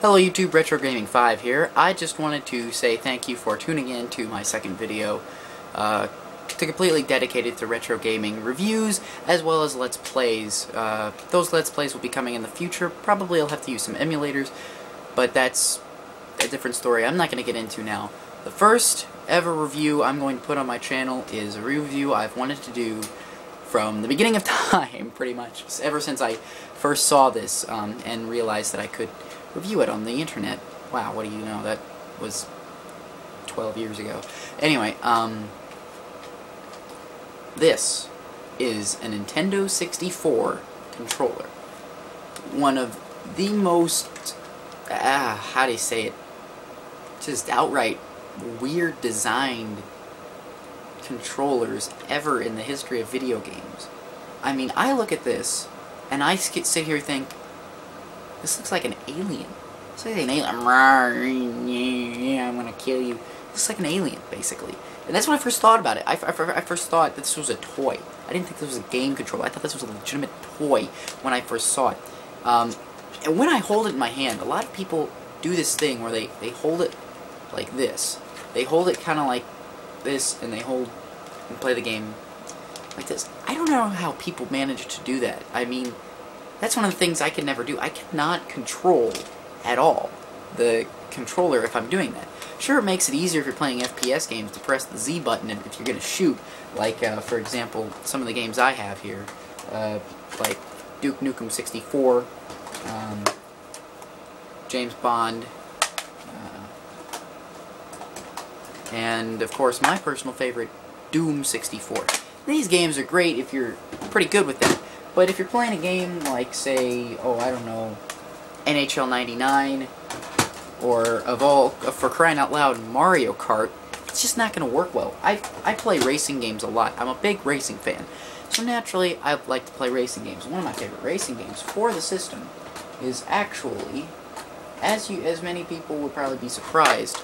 Hello YouTube, RetroGamingTV5 here. I just wanted to say thank you for tuning in to my second video, completely dedicated to retro gaming reviews as well as Let's Plays. Those Let's Plays will be coming in the future. Probably I'll have to use some emulators, but that's a different story I'm not going to get into now. The first ever review I'm going to put on my channel is a review I've wanted to do from the beginning of time, pretty much, ever since I first saw this and realized that I could review it on the internet. Wow, what do you know? That was 12 years ago. Anyway, this is a Nintendo 64 controller. One of the most, how do you say it, just outright weird designed controllers ever in the history of video games. I mean, I look at this and I sit here and think, this looks like an alien. It's like an alien. Yeah, I'm gonna kill you. This looks like an alien, basically. And that's when I first thought about it. I first thought that this was a toy. I didn't think this was a game controller. I thought this was a legitimate toy when I first saw it. And when I hold it in my hand, a lot of people do this thing where they hold it like this. They hold it kind of like this, and they hold and play the game like this. I don't know how people manage to do that. I mean, that's one of the things I can never do. I cannot control at all the controller if I'm doing that. Sure, it makes it easier if you're playing FPS games to press the Z button if you're going to shoot. Like, for example, some of the games I have here, like Duke Nukem 64, James Bond, and of course my personal favorite, Doom 64. These games are great if you're pretty good with them. But if you're playing a game like, say, oh, I don't know, NHL 99, or for crying out loud, Mario Kart, it's just not going to work well. I play racing games a lot. I'm a big racing fan. So naturally, I like to play racing games. One of my favorite racing games for the system is actually, as many people would probably be surprised,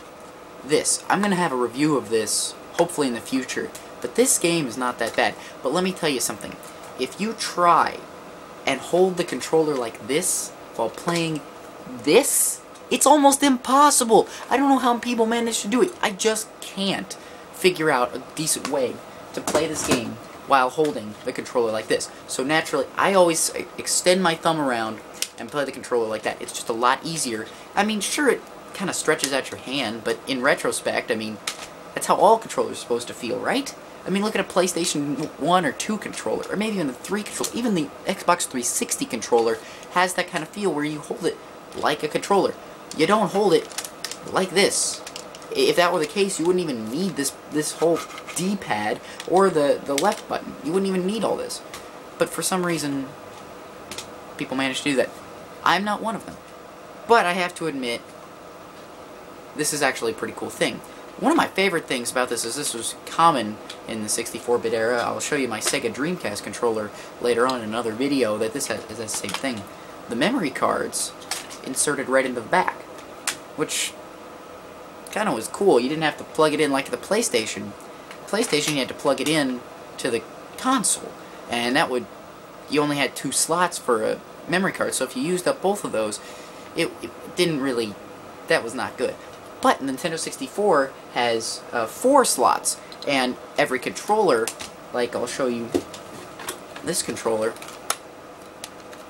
this. I'm going to have a review of this, hopefully in the future. But this game is not that bad. But let me tell you something. If you try and hold the controller like this while playing this, it's almost impossible. I don't know how people manage to do it. I just can't figure out a decent way to play this game while holding the controller like this. So naturally, I always extend my thumb around and play the controller like that. It's just a lot easier. I mean, sure, it kind of stretches out your hand, but in retrospect, I mean, that's how all controllers are supposed to feel, right? I mean, look at a PlayStation 1 or 2 controller, or maybe even the 3 controller. Even the Xbox 360 controller has that kind of feel where you hold it like a controller. You don't hold it like this. If that were the case, you wouldn't even need this whole D-pad or the left button. You wouldn't even need all this. But for some reason, people manage to do that. I'm not one of them. But I have to admit, this is actually a pretty cool thing. One of my favorite things about this is this was common in the 64-bit era. I'll show you my Sega Dreamcast controller later on in another video that this is the same thing. The memory cards inserted right into the back, which kind of was cool. You didn't have to plug it in like the PlayStation. PlayStation, you had to plug it in to the console, and you only had 2 slots for a memory card. So if you used up both of those, it didn't really, that was not good. But Nintendo 64 has 4 slots, and every controller, like I'll show you, this controller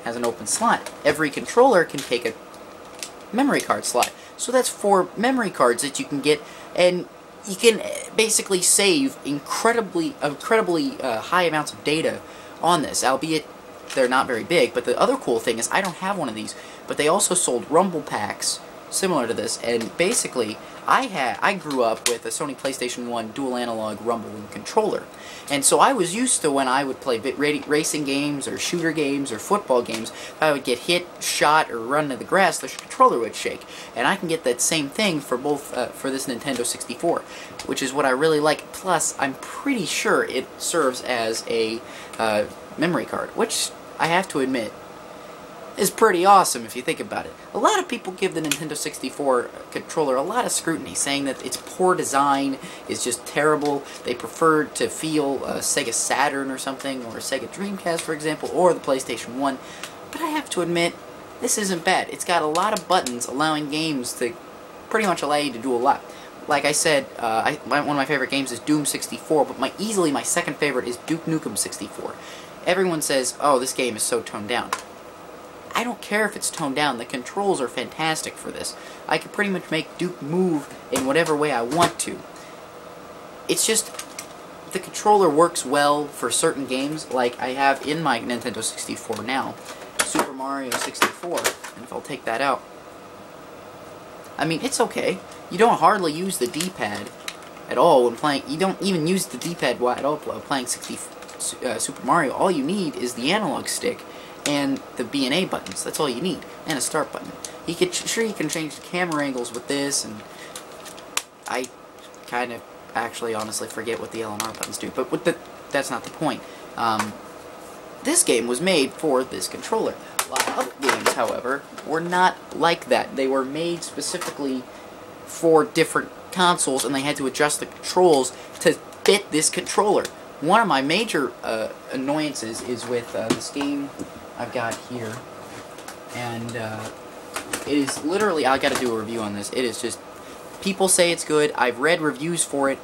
has an open slot. Every controller can take a memory card slot. So that's 4 memory cards that you can get, and you can basically save incredibly high amounts of data on this, albeit they're not very big. But the other cool thing is I don't have one of these, but they also sold rumble packs similar to this, and basically I grew up with a Sony PlayStation 1 dual analog rumbling controller, and so I was used to when I would play racing games or shooter games or football games, if I would get hit, shot, or run into the grass, the controller would shake. And I can get that same thing for both for this Nintendo 64, which is what I really like. Plus, I'm pretty sure it serves as a memory card, which I have to admit is pretty awesome if you think about it. A lot of people give the Nintendo 64 controller a lot of scrutiny, saying that its poor design is just terrible. They prefer to feel Sega Saturn or something, or Sega Dreamcast, for example, or the PlayStation 1. But I have to admit, this isn't bad. It's got a lot of buttons allowing games to pretty much allow you to do a lot. Like I said, one of my favorite games is Doom 64, but easily my second favorite is Duke Nukem 64. Everyone says, oh, this game is so toned down. I don't care if it's toned down. The controls are fantastic for this. I can pretty much make Duke move in whatever way I want to. It's just, the controller works well for certain games, like I have in my Nintendo 64 now, Super Mario 64, and if I'll take that out, I mean, it's okay. You don't hardly use the D-pad at all when playing. You don't even use the D-pad at all while playing Super Mario. All you need is the analog stick and the B and A buttons. That's all you need, and a start button. You can change the camera angles with this, and I kind of actually honestly forget what the L and R buttons do, but that's not the point. This game was made for this controller. A lot of other games, however, were not like that. They were made specifically for different consoles, and they had to adjust the controls to fit this controller. One of my major annoyances is with this game I've got here, and it is literally, I gotta do a review on this. It is just, people say it's good. I've read reviews for it.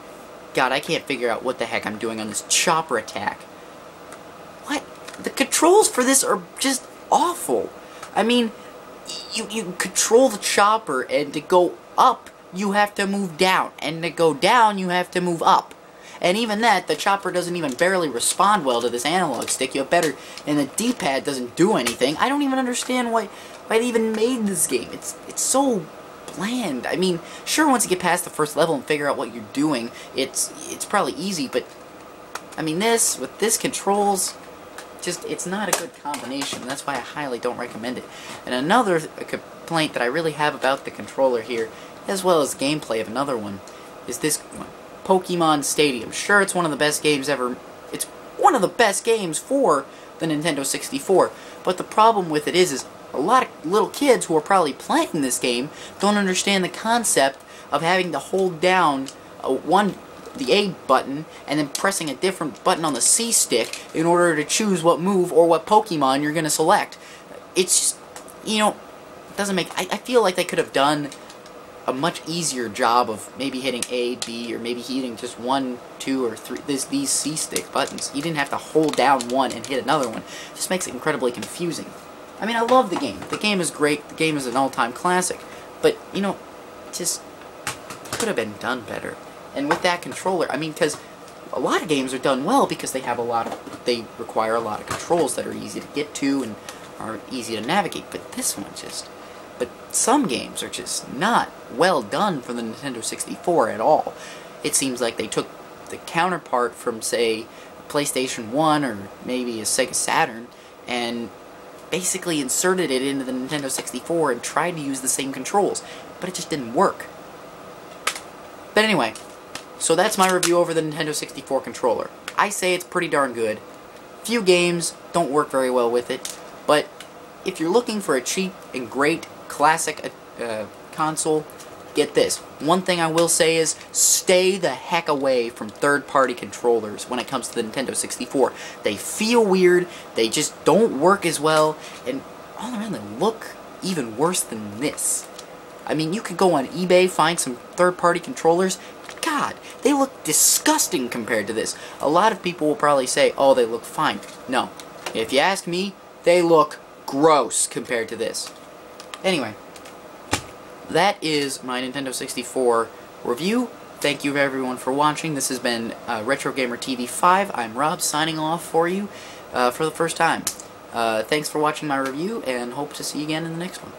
God, I can't figure out what the heck I'm doing on this chopper attack. What? The controls for this are just awful. I mean, you control the chopper, and to go up, you have to move down, and to go down, you have to move up. And even that, the chopper doesn't even barely respond well to this analog stick. You have better, and the D-pad doesn't do anything. I don't even understand why they even made this game. It's so bland. I mean, sure, once you get past the first level and figure out what you're doing, it's probably easy, but I mean, with this controls, just, it's not a good combination. That's why I highly don't recommend it. And another complaint that I really have about the controller here, as well as gameplay of another one, is this one, Pokemon Stadium. Sure, it's one of the best games ever. It's one of the best games for the Nintendo 64, but the problem with it is a lot of little kids who are probably playing this game don't understand the concept of having to hold down the A button and then pressing a different button on the C stick in order to choose what move or what Pokemon you're going to select. It's just, you know, it doesn't make... I feel like they could have done a much easier job of maybe hitting A, B, or maybe hitting just 1, 2, or 3, these C stick buttons. You didn't have to hold down one and hit another one. It just makes it incredibly confusing. I mean, I love the game. The game is great. The game is an all-time classic. But, you know, it just could have been done better. And with that controller, I mean, because a lot of games are done well because they require a lot of controls that are easy to get to and are easy to navigate. But this one but some games are just not well done for the Nintendo 64 at all. It seems like they took the counterpart from, say, PlayStation 1 or maybe a Sega Saturn and basically inserted it into the Nintendo 64 and tried to use the same controls, but it just didn't work. But anyway, so that's my review over the Nintendo 64 controller. I say it's pretty darn good. Few games don't work very well with it, but if you're looking for a cheap and great classic console, get this. One thing I will say is, stay the heck away from third-party controllers when it comes to the Nintendo 64. They feel weird, they just don't work as well, and all around they look even worse than this. I mean, you could go on eBay, find some third-party controllers. God, they look disgusting compared to this. A lot of people will probably say, oh, they look fine. No. If you ask me, they look gross compared to this. Anyway, that is my Nintendo 64 review. Thank you everyone for watching. This has been RetroGamerTV5. I'm Rob, signing off for you for the first time. Thanks for watching my review, and hope to see you again in the next one.